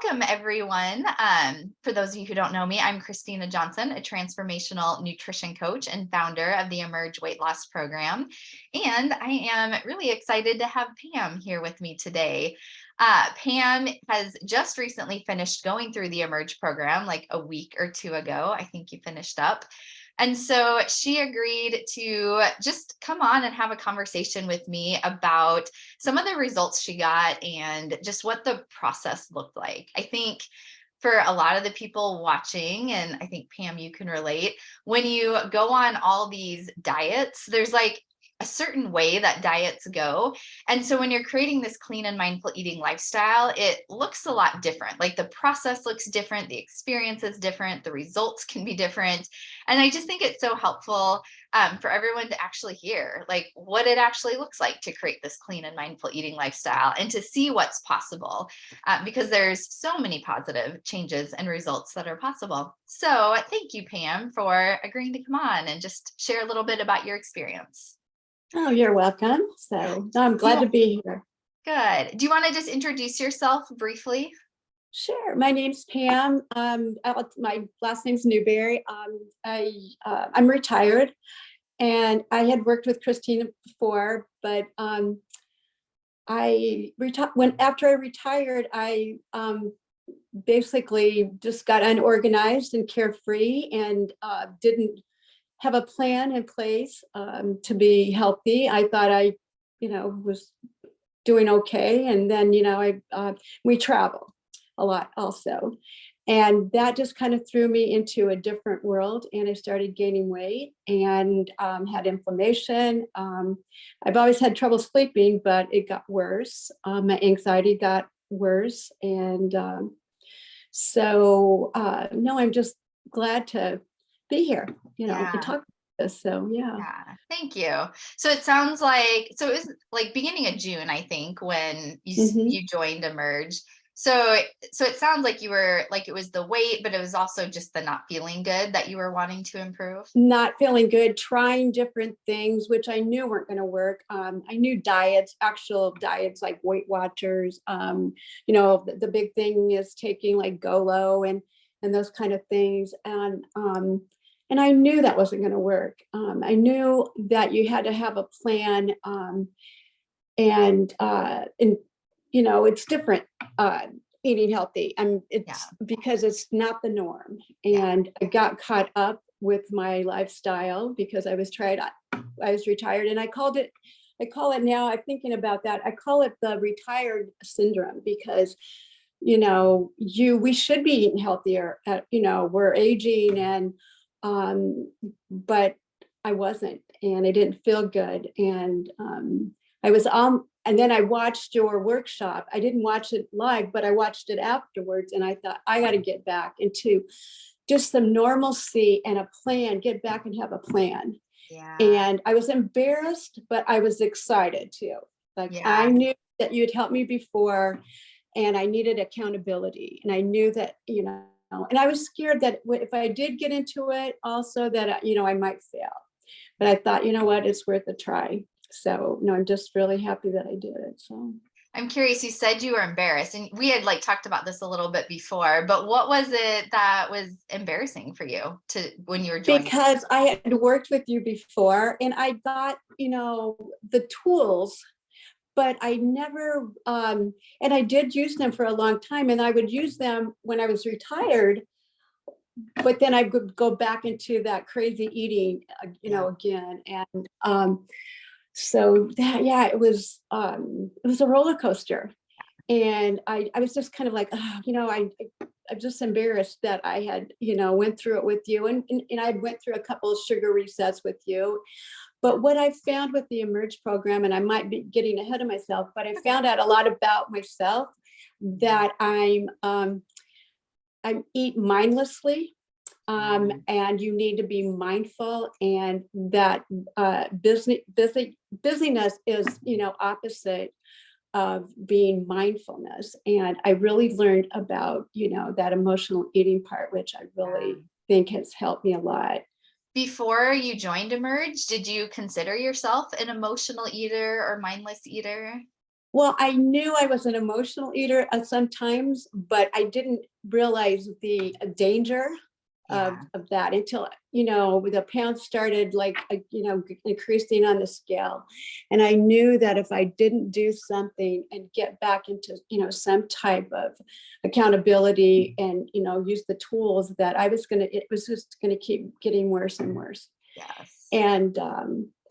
welcome everyone. For those of you who don't know me, I'm Christina Johnson, a transformational nutrition coach and founder of the Emerge Weight Loss Program. And I am really excited to have Pam here with me today. Pam has just recently finished going through the Emerge program, like a week or two ago. I think you finished up. And so she agreed to just come on and have a conversation with me about some of the results she got and just what the process looked like. I think for a lot of the people watching, and I think Pam, you can relate, when you go on all these diets, there's like a certain way that diets go. And so when you're creating this clean and mindful eating lifestyle, it looks a lot different. Like the process looks different, the experience is different, the results can be different. And I just think it's so helpful for everyone to actually hear like what it actually looks like to create this clean and mindful eating lifestyle and to see what's possible because there's so many positive changes and results that are possible. So thank you, Pam, for agreeing to come on and just share a little bit about your experience. Oh, you're welcome. So I'm glad to be here. Good. Do you want to just introduce yourself briefly? Sure. My name's Pam. My last name's Newberry. I'm retired, and I had worked with Christina before, but after I retired, I basically just got unorganized and carefree, and didn't have a plan in place to be healthy. I thought I, was doing okay. And then, we travel a lot also. And that just kind of threw me into a different world. And I started gaining weight and had inflammation. I've always had trouble sleeping, but it got worse. My anxiety got worse. And no, I'm just glad to be here, Yeah. to talk about this. So yeah. Yeah, thank you. So it sounds like, so it was like beginning of June, I think, when Mhm. you joined Emerge. So it sounds like you were like it was the weight, but it was also just the not feeling good that you were wanting to improve. Not feeling good, trying different things, which I knew weren't going to work. I knew diets, actual diets like Weight Watchers. The big thing is taking like Golo and those kind of things. And I knew that wasn't going to work. I knew that you had to have a plan, and it's different eating healthy. And it's because it's not the norm. And I got caught up with my lifestyle because I was retired, and I call it now, I'm thinking about that, I call it the retired syndrome because we should be eating healthier. We're aging, and but I wasn't, and I didn't feel good. And I was and then I watched your workshop. I didn't watch it live, but I watched it afterwards, and I thought I got to get back into just some normalcy and a plan, get back and have a plan. Yeah. And I was embarrassed, but I was excited too. I knew that you'd helped me before, and I needed accountability. And I knew that, and I was scared that if I did get into it also that, I might fail. But I thought, you know what, it's worth a try. So no, I'm just really happy that I did it. So I'm curious, you said you were embarrassed, and we had like talked about this a little bit before, but what was it that was embarrassing for you when you were joining? Because I had worked with you before, and I got, the tools, but I never, and I did use them for a long time, and I would use them when I was retired, but then I would go back into that crazy eating, again. And so that, it was a roller coaster. And I was just kind of like, I'm just embarrassed that I had, went through it with you. And I went through a couple of sugar resets with you. But what I found with the Emerge program, and I might be getting ahead of myself, but I found out a lot about myself, that I eat mindlessly. And you need to be mindful, and that busyness is, opposite of being mindfulness. And I really learned about, that emotional eating part, which I really think has helped me a lot. Before you joined Emerge, did you consider yourself an emotional eater or mindless eater? Well, I knew I was an emotional eater sometimes, but I didn't realize the danger Yeah. of that until, the pounds started like, increasing on the scale. And I knew that if I didn't do something and get back into, some type of accountability and, use the tools that it was just going to keep getting worse and worse. Yes. And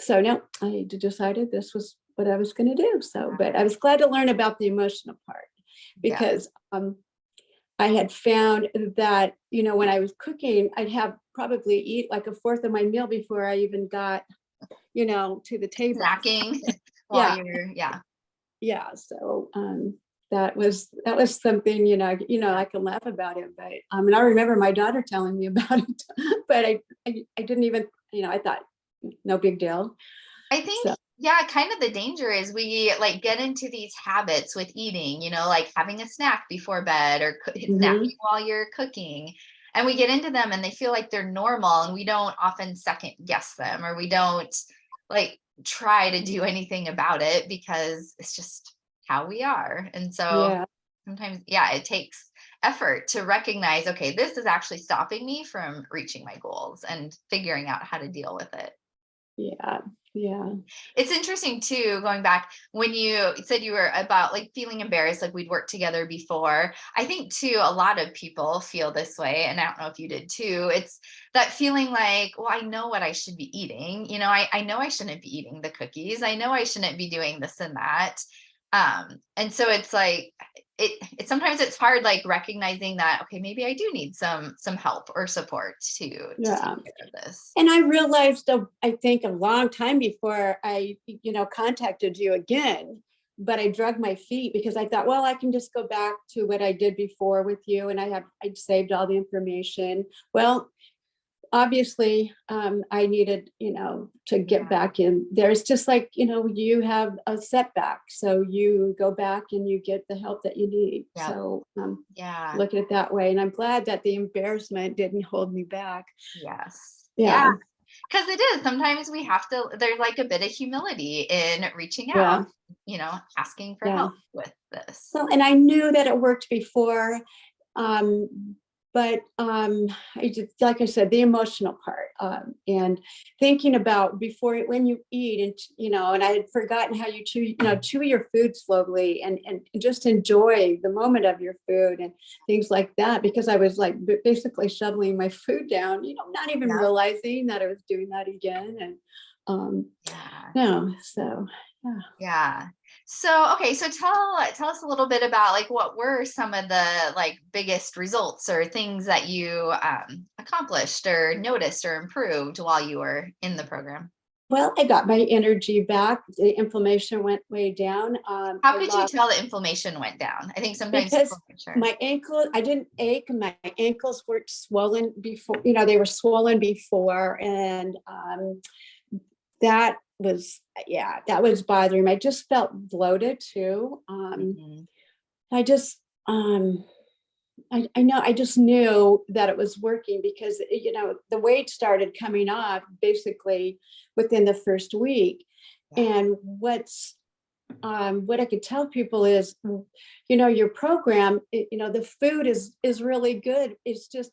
so no, I decided this was what I was going to do. So, but I Yeah. was glad to learn about the emotional part Yes. because I had found that, when I was cooking, I'd have probably eat like a fourth of my meal before I even got, to the table. Snacking while Yeah, you're, yeah. yeah. So that was something, I can laugh about it, but and I remember my daughter telling me about it, but I didn't even, I thought no big deal. I think, So yeah, kind of the danger is we like get into these habits with eating, like having a snack before bed or snacking mhm. while you're cooking. And we get into them and they feel like they're normal and we don't often second guess them or we don't like try to do anything about it because it's just how we are. And so Yeah, sometimes, yeah, it takes effort to recognize, okay, this is actually stopping me from reaching my goals and figuring out how to deal with it. yeah, yeah, It's interesting too, going back when you said you were about like feeling embarrassed, like we'd worked together before. I think too, a lot of people feel this way, and I don't know if you did too. It's that feeling like, well, I know what I should be eating. I know I shouldn't be eating the cookies. I know I shouldn't be doing this and that. And so it's like it sometimes it's hard like recognizing that, okay, maybe I do need some help or support to take yeah. care of this. And I realized, I think a long time before I, contacted you again, but I drug my feet because I thought, well, I can just go back to what I did before with you, and I'd saved all the information. Well, obviously, I needed, to get Yeah. back in there. It's just like, you have a setback, so you go back and you get the help that you need. Yeah. So Yeah. look at it that way, and I'm glad that the embarrassment didn't hold me back. Yes. Yeah. Yeah, Because it is. Sometimes we have to, there's like a bit of humility in reaching out, yeah. asking for Yeah. help with this. Well, and I knew that it worked before, but I just, like I said, the emotional part, and thinking about before when you eat, and and I had forgotten how you chew your food slowly, and just enjoy the moment of your food and things like that, because I was like basically shoveling my food down, not even Yeah. realizing that I was doing that again, and Yeah. no, so yeah. Yeah. So, okay. So tell us a little bit about like what were some of the like biggest results or things that you accomplished or noticed or improved while you were in the program. Well, I got my energy back. The inflammation went way down. How I could you lost tell the inflammation went down? I think sometimes because people aren't sure. my ankle, I didn't ache. My ankles weren't swollen before. They were swollen before, and that was, yeah, that was bothering me. I just felt bloated too. Mhm. I just I know, I just knew that it was working because, the weight started coming off basically within the first week. Yeah. And what I could tell people is, your program, the food is really good. It's just,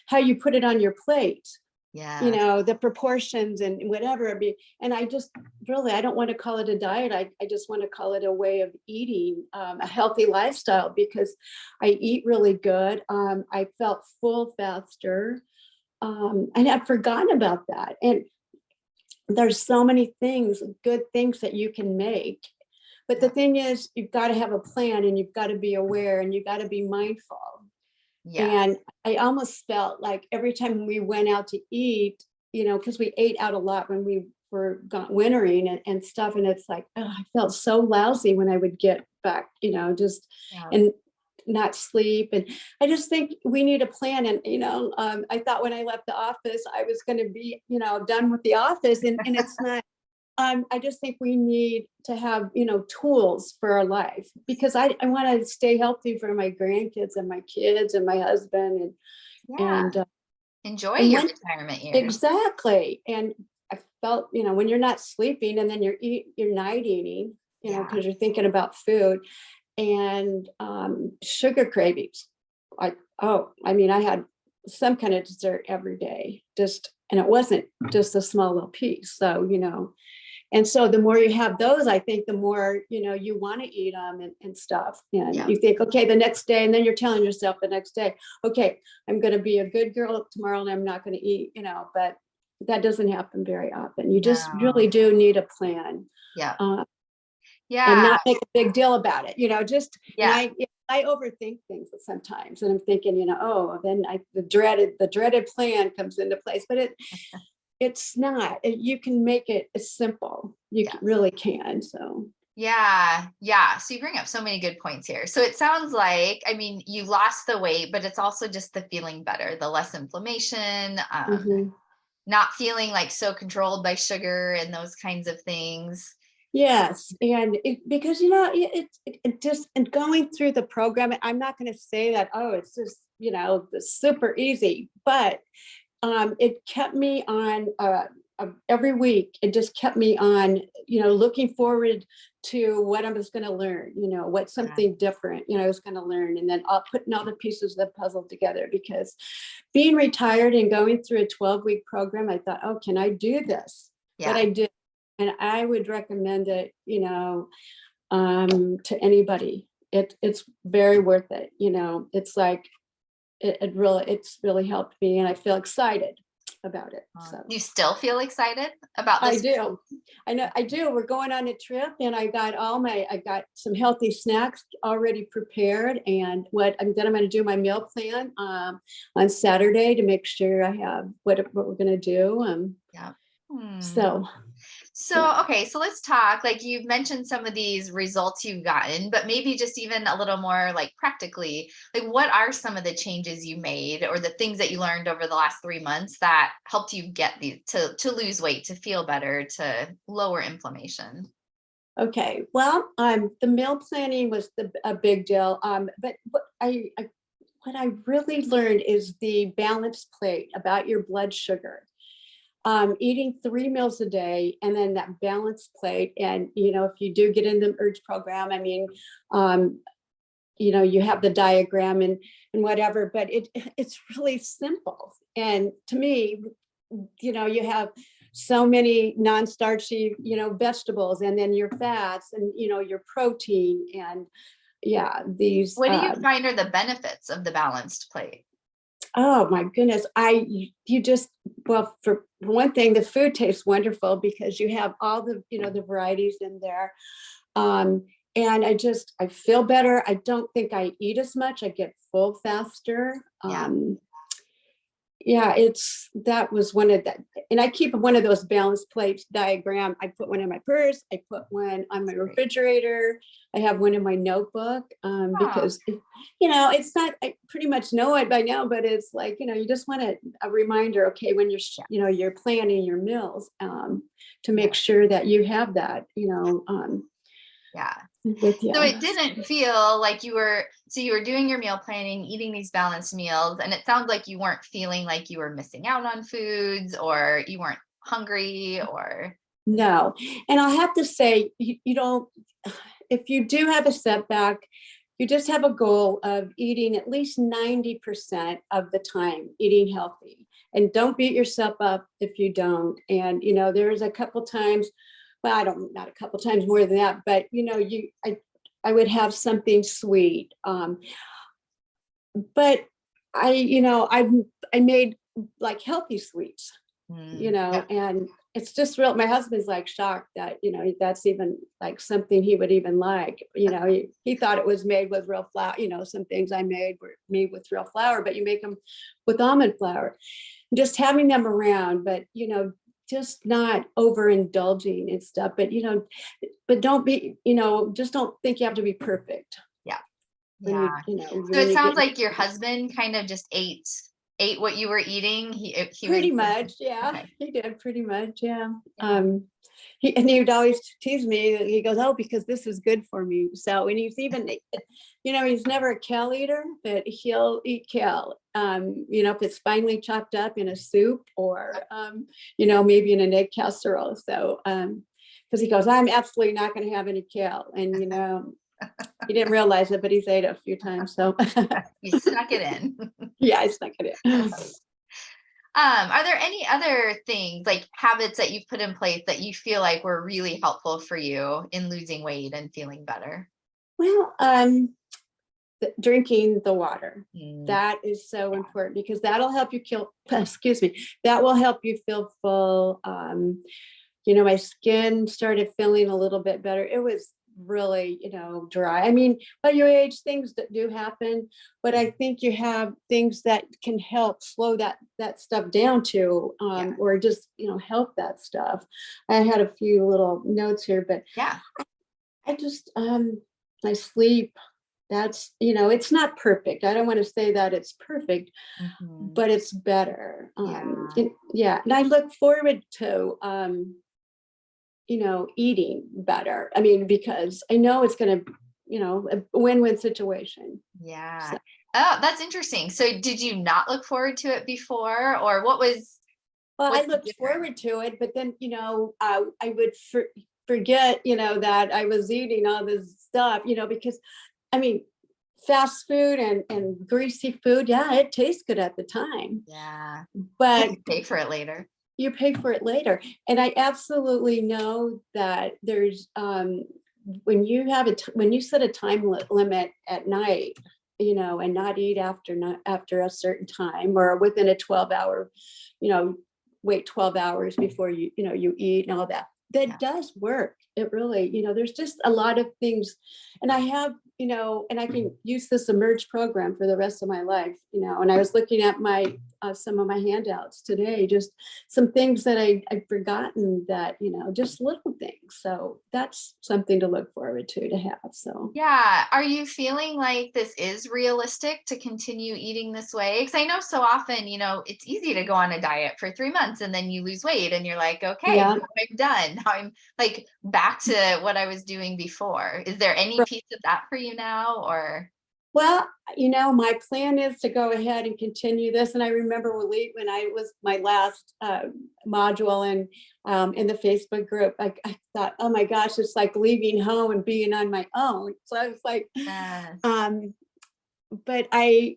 how you put it on your plate, Yes. the proportions and whatever it be. And I just really, I don't want to call it a diet. I just want to call it a way of eating, a healthy lifestyle, because I eat really good. I felt full faster. And I'd forgotten about that. And there's so many things, good things that you can make. But the Yeah. thing is, you've got to have a plan, and you've got to be aware, and you've got to be mindful. And Yes. I almost felt like every time we went out to eat, because we ate out a lot when we were wintering and stuff. And it's like, oh, I felt so lousy when I would get back, just Yeah. and not sleep. And I just think we need a plan. And, I thought when I left the office, I was going to be, done with the office. And it's not. I just think we need to have, tools for our life, because I want to stay healthy for my grandkids and my kids and my husband, and Yeah. and uh, Enjoy and your when retirement years. exactly. And I felt, when you're not sleeping and then you're night eating, Yeah. because you're thinking about food and sugar cravings. I had some kind of dessert every day, and it wasn't just a small little piece. So, and so the more you have those, I think the more, you want to eat them and stuff. And Yeah. you think, okay, the next day, and then you're telling yourself the next day, okay, I'm going to be a good girl tomorrow and I'm not going to eat, but that doesn't happen very often. You just No. really do need a plan. Yeah. Uh, and Yeah. not make a big deal about it, and Yeah. I overthink things sometimes, and I'm thinking, then the dreaded plan comes into place, but it's not. You can make it simple. Yes. Really can. So Yeah. Yeah. So you bring up so many good points here. So it sounds like, I mean, you lost the weight, but it's also just the feeling better, the less inflammation, mhm. not feeling like so controlled by sugar and those kinds of things. Yes, and because it just and going through the program, I'm not going to say that it's just super easy, but it kept me on every week. It just kept me on, looking forward to what I was going to learn, what's Yeah. something different, I was going to learn. And then putting all the pieces of the puzzle together, because being retired and going through a 12-week program, I thought, oh, can I do this? But Yeah. I did. And I would recommend it, to anybody. It's very worth it. It's like, it's really helped me, and I feel excited about it. So You still feel excited about I this? do. I know I do. We're going on a trip, and I got some healthy snacks already prepared. And I'm going to do my meal plan on Saturday to make sure I have what we're going to do. Yeah. Hmm. So yeah. So, okay, so let's talk. Like you've mentioned some of these results you've gotten, but maybe just even a little more like practically, like what are some of the changes you made or the things that you learned over the last 3 months that helped you get to lose weight, to feel better, to lower inflammation? Okay. Well, the meal planning was a big deal. But what I really learned is the balanced plate about your blood sugar. Eating 3 meals a day, and then that balanced plate. And if you do get in the urge program, I mean, you have the diagram and whatever, but it's really simple. And to me, you have so many non-starchy, vegetables, and then your fats, and your protein, and yeah, these What do you find are the benefits of the balanced plate? oh my goodness. You just, well, for one thing, the food tastes wonderful because you have all the varieties in there. And I feel better. I don't think I eat as much. I get full faster. Yeah. Yeah, that was one of that. And I keep one of those balanced plates diagram. I put one in my purse. I put one on my Great. refrigerator. I have one in my notebook, Oh, because it's not. I pretty much know it by now, but it's like, you just want a reminder. Okay, when yeah. you're planning your meals, to Yeah. make sure that you have that, Yeah. with you. So it didn't feel like you were doing your meal planning, eating these balanced meals, and it sounds like you weren't feeling like you were missing out on foods or you weren't hungry or No, and I have to say, you don't. If you do have a setback, you just have a goal of eating at least 90% of the time, eating healthy. And don't beat yourself up if you don't. And there's a couple times, well, I don't, not a couple times more than that, but I would have something sweet. But I made like healthy sweets, yeah, and it's just real. My husband's like shocked that, that's even like something he would even like. He thought it was made with real flour. Some things I made were made with real flour, but you make them with almond flour. Just having them around, but just not overindulging and stuff. But don't be, just don't think you have to be perfect yeah, when yeah. So when it you sounds get like your husband kind of just ate what you were eating. He was pretty much, yeah, okay. he did pretty much, yeah. Yeah. And he would always tease me. He goes, "Oh, because this is good for me." So, and he's even, he's never a kale eater, but he'll eat kale. If it's finely chopped up in a soup, or maybe in an egg casserole. So, because he goes, I'm absolutely not going to have any kale. And, he didn't realize it, but he's ate it a few times. So You snuck it in. yeah, it's not going to. Are there any other things like habits that you've put in place that you feel like were really helpful for you in losing weight and feeling better? Well, drinking the water. Mm, That is so yeah. important because that'll help you kill, excuse me, that will help you feel full. My skin started feeling a little bit better. It was really, dry. I mean, at your age, things that do happen, but I think you have things that can help slow that stuff down too, Yeah. or just, help that stuff. I had a few little notes here, but Yeah. I just, my sleep, that's, it's not perfect. I don't want to say that it's perfect, Mhm. but it's better. Yeah. Yeah. And I look forward to, eating better. I mean, because I know it's going to, a win-win situation. Yeah. So, Oh, that's interesting. So did you not look forward to it before, or well, I what's looked different? forward to it, but then, I would forget, that I was eating all this stuff, because I mean, fast food and greasy food, yeah, it tastes good at the time, Yeah. But but you pay for it later. you pay for it later. And I absolutely know that there's when you have when you set a time limit at night, and not eat after a certain time or within a 12-hour, you know, wait 12 hours before you eat and all that. That Yeah. does work. It really, there's just a lot of things. And I have, and I can use this emerge program for the rest of my life, and I was looking at my some of my handouts today, just some things that I've forgotten that, just little things. So that's something to look forward to have. So Yeah. Are you feeling like this is realistic to continue eating this way? Because I know so often, it's easy to go on a diet for 3 months and then you lose weight and you're like, okay, yeah. now I'm done. Now I'm like back to what I was doing before. Is there any piece of that for you now or? Well, my plan is to go ahead and continue this. And I remember when I was my last module in the Facebook group, I thought, oh my gosh, it's like leaving home and being on my own. So I was like, Yes. um, but I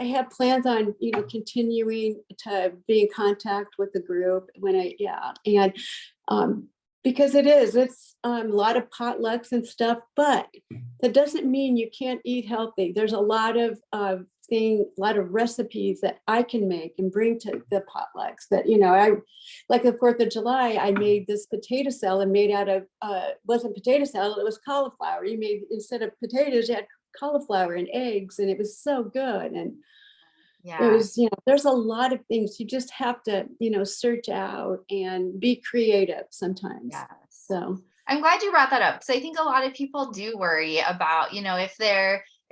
have plans on, continuing to be in contact with the group and um, because it's a lot of potlucks and stuff, but that doesn't mean you can't eat healthy. There's a lot of a lot of recipes that I can make and bring to the potlucks that, I like the 4th of July, I made this potato salad made out of, wasn't potato salad, it was cauliflower. You made, instead of potatoes, you had cauliflower and eggs, and it was so good. And it Yeah. was, there's a lot of things you just have to, search out and be creative sometimes. Yes. So, I'm glad you brought that up because I think a lot of people do worry about,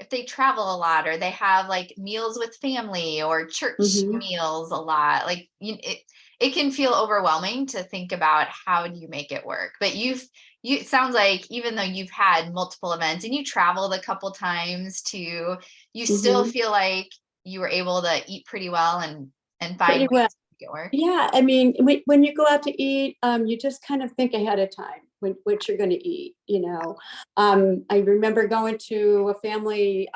if they travel a lot or they have like meals with family or church mhm. meals a lot, like it can feel overwhelming to think about how do you make it work. But it sounds like even though you've had multiple events and you traveled a couple times too, you still Mhm. feel like you were able to eat pretty well and find Pretty ways well. to make it work. Yeah, I mean, when you go out to eat, you just kind of think ahead of time what you're going to eat. I remember going to a family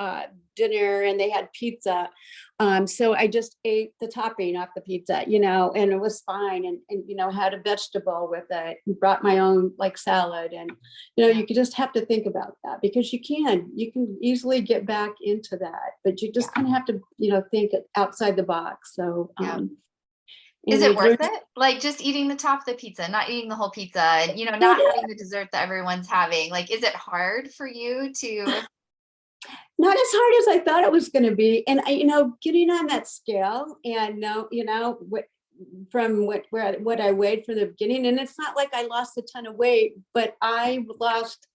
dinner and they had pizza, so I just ate the topping off the pizza, and it was fine. And had a vegetable with it. Brought my own like salad, and Yeah. you could just have to think about that because you can easily get back into that, but you Yeah. just kind of have to think outside the box. So. Yeah. Is And it I've worth learned it? Like, just eating the top of the pizza, not eating the whole pizza, and, not it having the dessert that everyone's having. Like, is it hard for you to? not as hard as I thought it was going to be. And getting on that scale and know, from what I weighed from the beginning. And it's not like I lost a ton of weight, but I lost,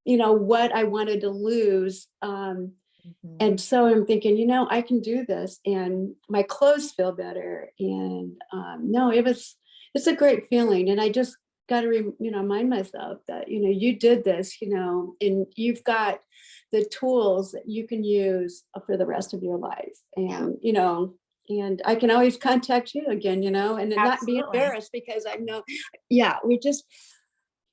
what I wanted to lose. Mhm. And so I'm thinking, I can do this and my clothes feel better. And no, it's a great feeling. And I just got to, remind myself that, you did this, and you've got the tools that you can use for the rest of your life. Yeah, And I can always contact you again, and then not be absolutely. embarrassed because I know, yeah, we just,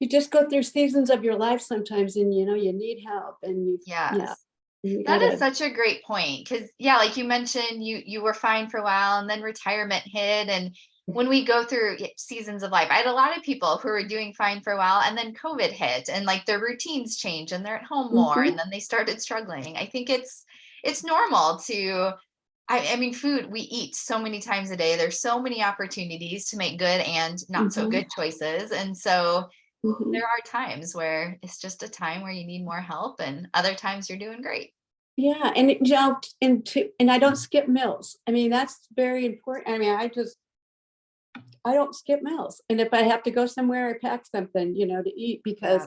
you just go through seasons of your life sometimes, and you need help, and yeah, Yes. you That is gotta. such a great point because yeah, like you mentioned, you were fine for a while and then retirement hit. And when we go through seasons of life, I had a lot of people who were doing fine for a while and then COVID hit and like their routines change and they're at home more Mhm, and then they started struggling. I think it's normal to I mean, food we eat so many times a day. There's so many opportunities to make good and not so mhm, good choices. And so there mhm. are times where it's just a time where you need more help and other times you're doing great. Yeah, and it jumped into, and I don't skip meals. I mean, that's very important. I mean, I don't skip meals, and if I have to go somewhere, I pack something, to eat, because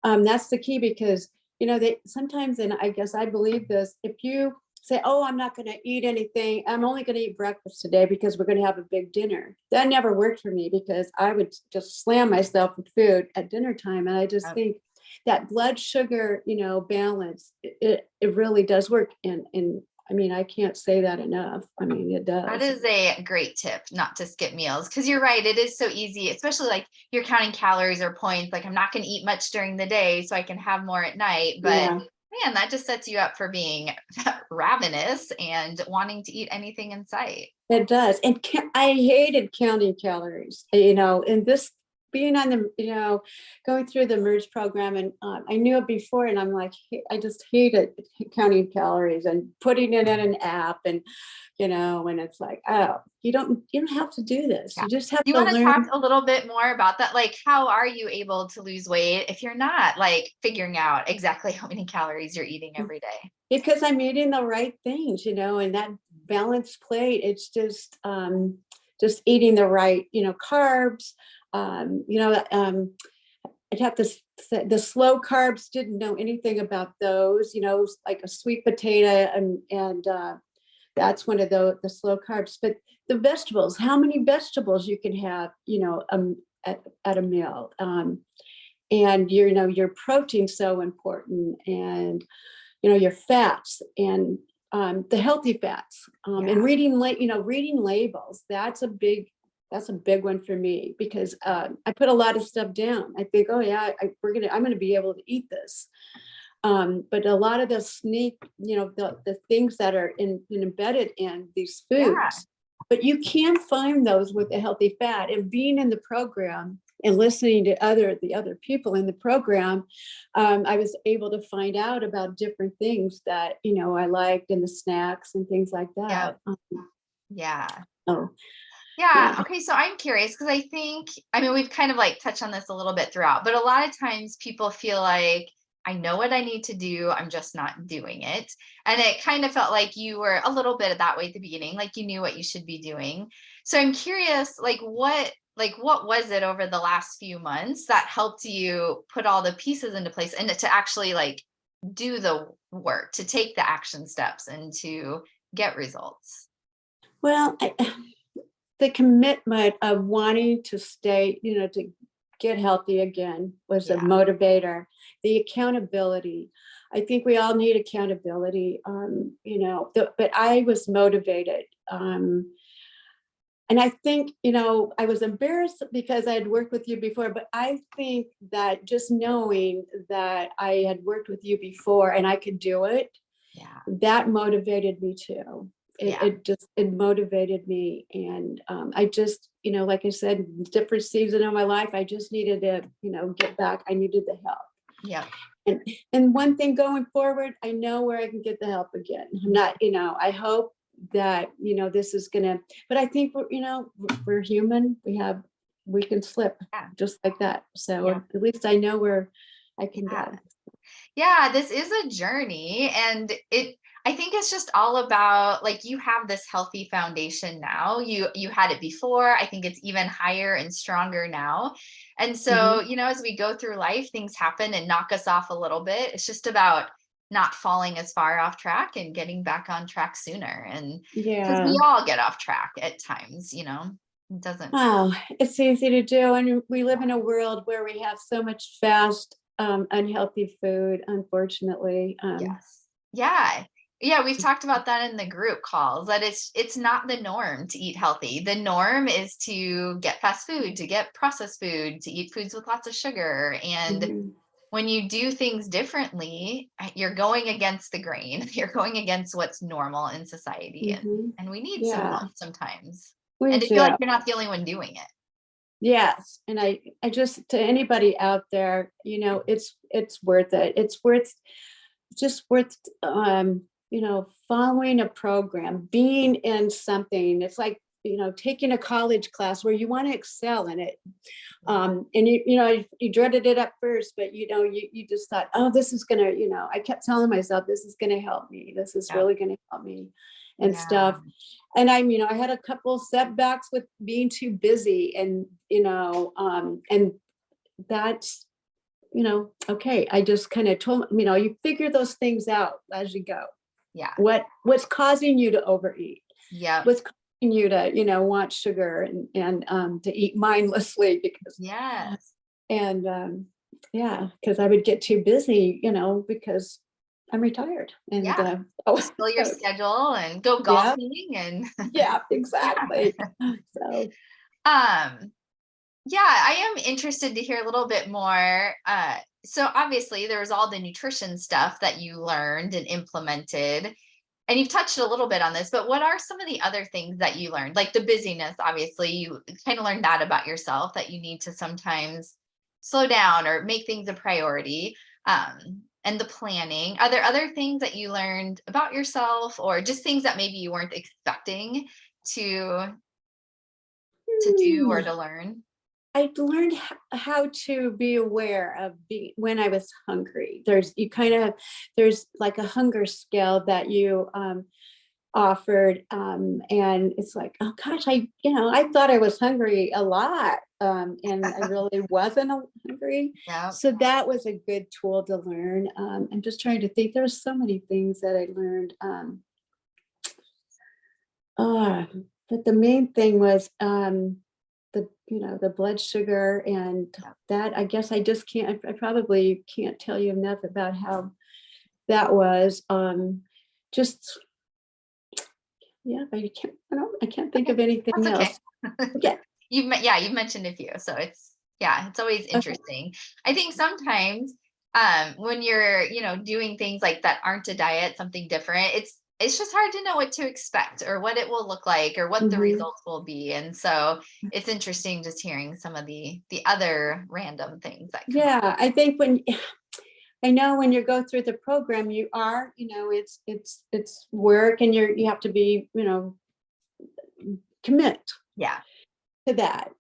Yeah. that's the key. Because they sometimes, and I guess I believe this, if you say, oh, I'm not going to eat anything, I'm only going to eat breakfast today because we're going to have a big dinner, that never worked for me, because I would just slam myself with food at dinner time. And I just Yep. think that blood sugar, balance, it really does work. And I mean, I can't say that enough. I mean, it That does. is a great tip not to skip meals because you're right. It is so easy, especially like you're counting calories or points. Like, I'm not going to eat much during the day so I can have more at night. But Yeah. man, that just sets you up for being ravenous and wanting to eat anything in sight. It does, and I hated counting calories, and this being on the, going through the merge program, and I knew it before, and I'm like, I just hated counting calories and putting it in an app, and when it's like, oh, you don't have to do this. Yeah. You just have Do you to want to talk learn. a little bit more about that? Like, how are you able to lose weight if you're not like figuring out exactly how many calories you're eating every day? Because I'm eating the right things, and that balanced plate, it's just eating the right, carbs, I'd have to the slow carbs, didn't know anything about those, like a sweet potato, and that's one of the slow carbs. But the vegetables, how many vegetables you can have, at a meal, and your protein's so important, and your fats, and the healthy fats, and Yeah. reading labels. That's a big one for me, because I put a lot of stuff down. I think, oh yeah, I'm gonna be able to eat this. But a lot of the sneak, the things that are embedded in these Yeah. foods, but you can find those with a healthy fat. And being in the program and listening to the other people in the program, I was able to find out about different things that I liked, in the snacks and things like Yep. that. Yeah. Oh Yeah. yeah. Okay. So I'm curious because I mean, we've kind of like touched on this a little bit throughout, but a lot of times people feel like, I know what I need to do. I'm just not doing it. And it kind of felt like you were a little bit of that way at the beginning, like you knew what you should be doing. So I'm curious, what was it over the last few months that helped you put all the pieces into place and to actually like do the work, to take the action steps and to get results? Well, the commitment of wanting to stay, to get healthy again, was a Yeah. motivator. The accountability. I think we all need accountability. But I was motivated. And I think, I was embarrassed because I had worked with you before, but I think that just knowing that I had worked with you before and I could do it, Yeah. that motivated me too. It, Yeah. it just it motivated me, and I just, like I said, different season of my life, I just needed to, get back. I needed the help, Yep. and one thing going forward, I know where I can get the help again. I'm not, I hope that this is gonna. But I think we're human. We can slip Yeah. just like that. So Yeah. at least I know where I can Yeah. go. Yeah, this is a journey and I think it's just all about like you have this healthy foundation now. You had it before. I think it's even higher and stronger now. And Mhm. so, as we go through life, things happen and knock us off a little bit. It's just about not falling as far off track and getting back on track sooner. And because we Yeah. all get off track at times, it doesn't. Oh, it's easy to do. And we live in a world where we have so much fast, unhealthy food, unfortunately. Yes. Yeah. Yeah, we've talked about that in the group calls, that it's not the norm to eat healthy. The norm is to get fast food, to get processed food, to eat foods with lots of sugar. And Mhm, when you do things differently, you're going against the grain. You're going against what's normal in society. mhm. And we need some Yeah, help sometimes. we And to feel like do. you're not the only one doing it. Yes, and I just, to anybody out there, it's worth it. It's worth, just worth, following a program, being in something. It's like, taking a college class where you want to excel in it. And you dreaded it at first, but you just thought, oh, this is gonna, I kept telling myself, this is gonna help me. This is Yeah. really gonna help me and Yeah. stuff. And I had a couple setbacks with being too busy, and and that's, okay. I just kind of told, you figure those things out as you go. Yeah. What's causing you to overeat? Yep. What's causing you to, want sugar, and to eat mindlessly, because Yes. and yeah, because I would get too busy, because I'm retired. And Yeah. oh, Just fill your so schedule and go yeah, golfing and yeah, yeah. exactly. So Um, yeah, I am interested to hear a little bit more. So obviously there was all the nutrition stuff that you learned and implemented. And you've touched a little bit on this, but what are some of the other things that you learned? Like the busyness, obviously, you kind of learned that about yourself, that you need to sometimes slow down or make things a priority. And the planning. Are there other things that you learned about yourself, or just things that maybe you weren't expecting to do or hmm, to learn? I learned how to be aware of when I was hungry. There's like a hunger scale that you offered, and it's like, oh gosh, I thought I was hungry a lot, and I really wasn't hungry. Yeah. So that was a good tool to learn. I'm just trying to think. There's so many things that I learned. Uh, but the main thing was, the blood sugar, and Yeah. that, I guess I just can't. I probably can't tell you enough about how that was. Just Yeah, but I can't think Okay. of That's anything okay. else. Yeah. Yeah, you've mentioned a few. So it's always Okay. interesting. I think sometimes when you're, doing things like that aren't a diet, something different, it's just hard to know what to expect or what it will look like or what the Mhm. results will be. And so it's interesting just hearing some of the other random things that come up. Yeah, I think I know when you go through the program, it's work, and you have to be, commit Yeah. to that.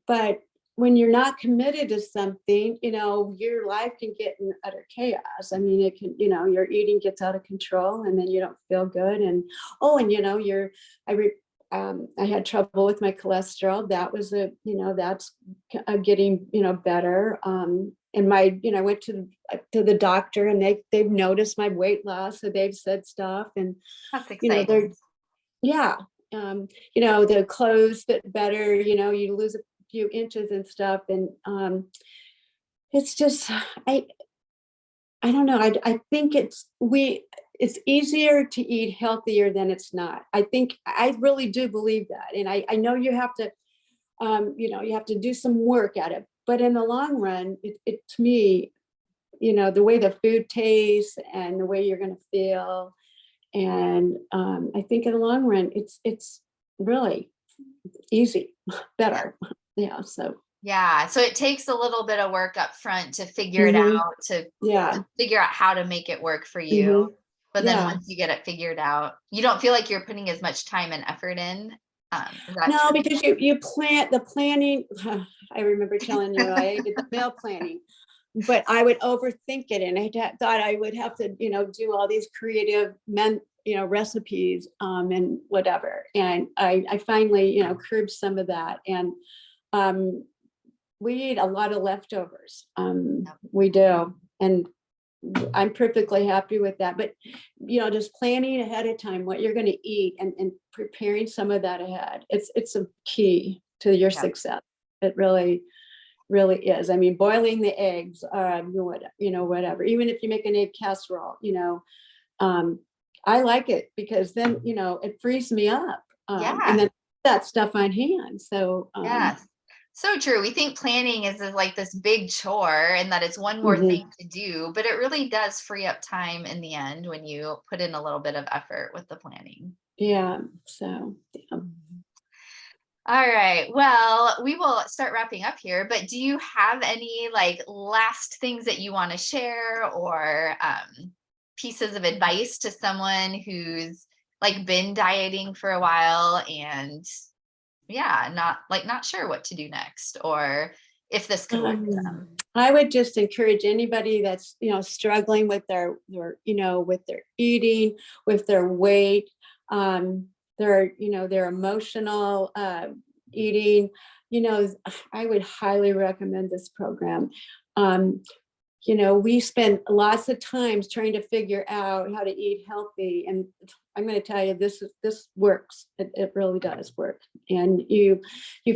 But when you're not committed to something, your life can get in utter chaos. I mean, it can, your eating gets out of control, and then you don't feel good. And oh, and I had trouble with my cholesterol. That was that's getting, better. And I went to the doctor, and they've noticed my weight loss, so they've said stuff, and That's they're, exciting. yeah, the clothes fit better, you lose a few inches and stuff. And it's just, I don't know. I think it's easier to eat healthier than it's not. I really do believe that. And I know you have to, you have to do some work at it, but in the long run, it to me, the way the food tastes and the way you're going to feel. And I think in the long run, it's really easy, Yeah. better. Yeah. So Yeah. So it takes a little bit of work up front to figure it mhm, out, to yeah. figure out how to make it work for you. Mhm, But then yeah. once you get it figured out, you don't feel like you're putting as much time and effort in. Is that No, true? because you plant the planning. I remember telling you I did the meal planning, but I would overthink it, and thought I would have to, do all these creative recipes, and whatever. And I finally, curbed some of that. And um, we eat a lot of leftovers. Yep. We do. And I'm perfectly happy with that. But, just planning ahead of time what you're going to eat, and preparing some of that ahead. It's a key to your Yep. success. It really, really is. I mean, boiling the eggs, whatever. Even if you make an egg casserole, I like it because then, it frees me up. And Yeah. then that stuff on hand. So, Yes. So true. We think planning is like this big chore and that it's one more thing mhm, to do, but it really does free up time in the end when you put in a little bit of effort with the planning. yeah. So, yeah. Mhm. All right. Well, we will start wrapping up here, but do you have any like last things that you want to share or pieces of advice to someone who's like been dieting for a while and yeah, not sure what to do next or if this could work for them? I would just encourage anybody that's, struggling with with their eating, with their weight, um, their emotional eating. You know, I would highly recommend this program. Um, we spend lots of times trying to figure out how to eat healthy, and I'm going to tell you, this works. It really does work, and you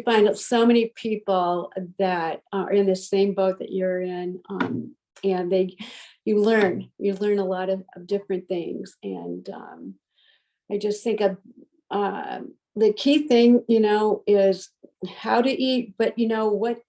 find out so many people that are in the same boat that you're in, and you learn a lot of different things, and I just think of the key thing, is how to eat, but what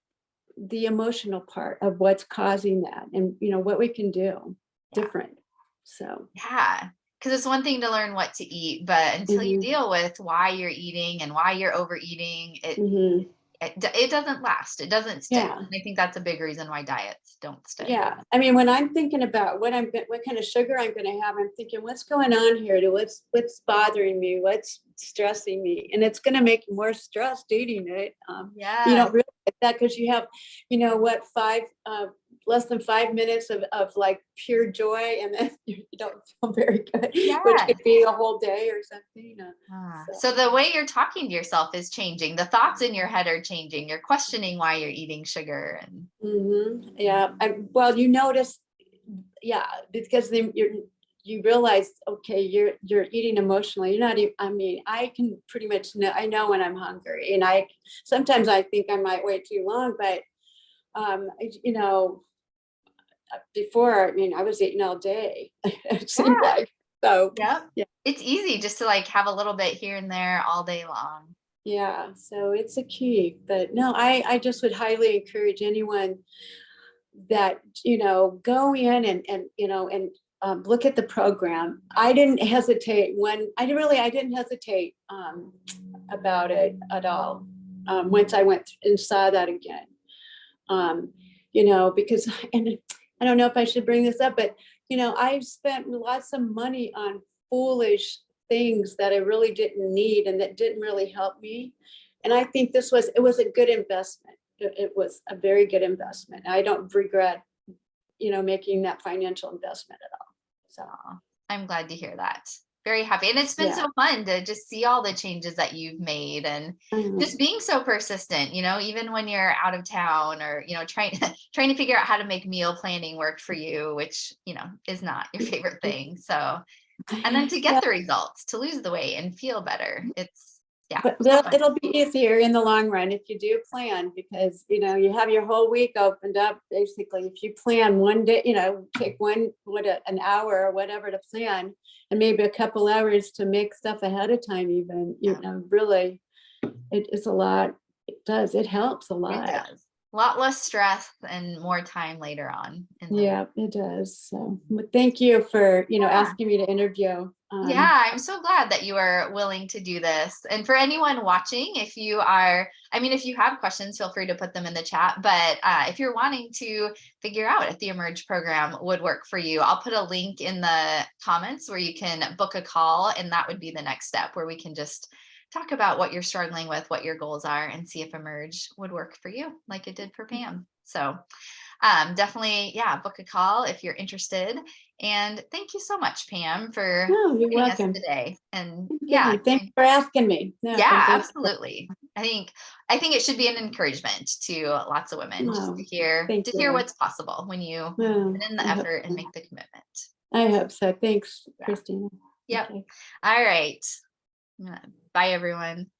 the emotional part of what's causing that, and what we can do Yeah. different. So Yeah. Because it's one thing to learn what to eat, but until you mhm, deal with why you're eating and why you're overeating, mhm, it doesn't last. It doesn't stick. yeah. And I think that's a big reason why diets don't stick. Yeah, I mean, when I'm thinking about what kind of sugar I'm going to have, I'm thinking, what's going on here? What's bothering me? What's stressing me? And it's going to make you more stressed eating it. You Yes. don't realize that because you have, what, less than 5 minutes of like pure joy, and then you don't feel very good, which could Yes. be a whole day or something. So. So the way you're talking to yourself is changing. The thoughts in your head are changing. You're questioning why you're eating sugar and Yeah. Well, you notice, yeah, because then you realize, okay, you're eating emotionally. You're not even, I mean, I can pretty much know, I know when I'm hungry, and sometimes I think I might wait too long, but before, I mean, I was eating all day, it seemed yeah. like. So, Yep. yeah, It's easy just to like have a little bit here and there all day long. yeah. So it's a key, but no, I just would highly encourage anyone that, go in and look at the program. I didn't hesitate I didn't hesitate about it at all, once I went and saw that again. um, because, and I don't know if I should bring this up, but I've spent lots of money on foolish things that I really didn't need and that didn't really help me. And I think it was a good investment. It was a very good investment. I don't regret, making that financial investment at all. So Aw, I'm glad to hear that. Very happy. And it's been yeah. so fun to just see all the changes that you've made and just Mhm. being so persistent, even when you're out of town or, trying trying to figure out how to make meal planning work for you, which, is not your favorite thing. So, and then to get Yeah, the results, to lose the weight and feel better. It's yeah, but so fun. it'll be easier in the long run if you do plan, because you have your whole week opened up. Basically, if you plan one day, take an hour or whatever to plan, and maybe a couple hours to make stuff ahead of time. Even Yeah, really, it's a lot. It helps a it lot. does. A lot less stress and more time later on in the week. Yeah, it does. So, but thank you for Yeah. asking me to interview. Yeah, I'm so glad that you are willing to do this. And for anyone watching, if you have questions, feel free to put them in the chat. But if you're wanting to figure out if the Emerge program would work for you, I'll put a link in the comments where you can book a call. And that would be the next step where we can just talk about what you're struggling with, what your goals are, and see if Emerge would work for you like it did for Pam. So definitely, yeah, book a call if you're interested. And thank you so much, Pam, for No, you're joining us welcome. today. And yeah, Okay, thanks for asking me. No, yeah, thanks for. absolutely. I think it should be an encouragement to lots of women just to Oh, hear thank to hear you. what's possible when you Oh, put in the I hope effort and so. make the commitment. I hope so. Thanks, Yeah. Christina. Yep. Okay. All right. Bye, everyone.